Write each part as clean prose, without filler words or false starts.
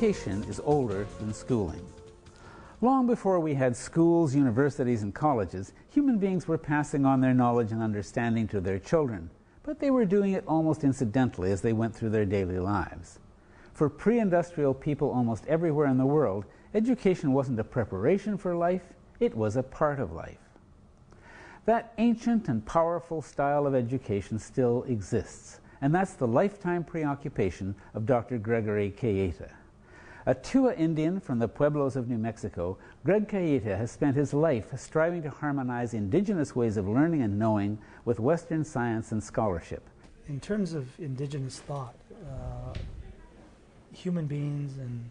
education is older than schooling. Long before we had schools, universities, and colleges, human beings were passing on their knowledge and understanding to their children, but they were doing it almost incidentally as they went through their daily lives. For pre-industrial people almost everywhere in the world, education wasn't a preparation for life, it was a part of life. That ancient and powerful style of education still exists, and that's the lifetime preoccupation of Dr. Gregory Cajete. A Tua Indian from the Pueblos of New Mexico, Greg Cajete has spent his life striving to harmonize indigenous ways of learning and knowing with Western science and scholarship. In terms of indigenous thought, human beings and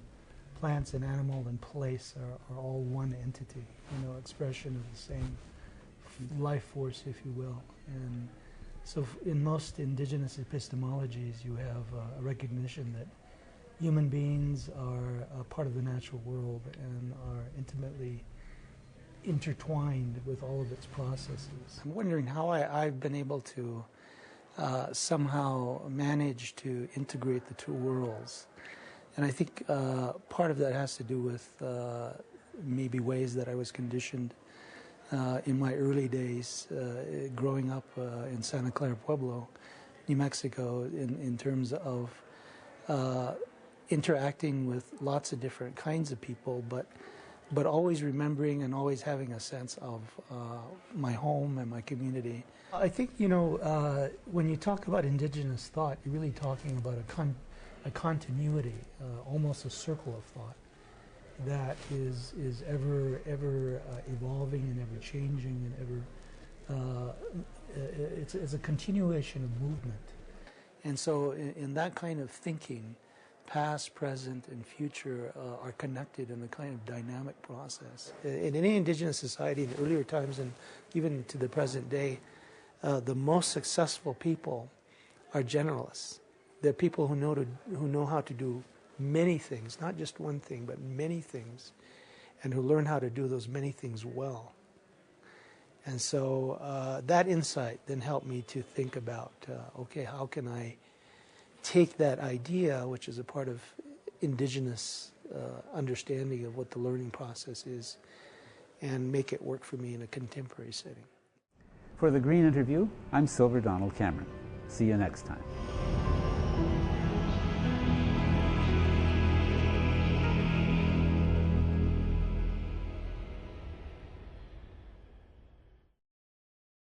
plants and animal and place are all one entity, expression of the same life force, if you will. And so in most indigenous epistemologies, you have a recognition that human beings are a part of the natural world and are intimately intertwined with all of its processes. I'm wondering how I've been able to somehow manage to integrate the two worlds. And I think part of that has to do with maybe ways that I was conditioned in my early days growing up in Santa Clara Pueblo, New Mexico, in terms of interacting with lots of different kinds of people, but always remembering and always having a sense of my home and my community. I think, when you talk about indigenous thought, you're really talking about a continuity, almost a circle of thought that is ever evolving and ever changing and ever, it's a continuation of movement. And so in that kind of thinking, past, present, and future are connected in a kind of dynamic process. In any indigenous society in earlier times and even to the present day, the most successful people are generalists. They're people who know how to do many things, not just one thing, but many things, and who learn how to do those many things well. And so that insight then helped me to think about, okay, how can I take that idea, which is a part of indigenous understanding of what the learning process is, and make it work for me in a contemporary setting. For The Green Interview, I'm Silver Donald Cameron. See you next time.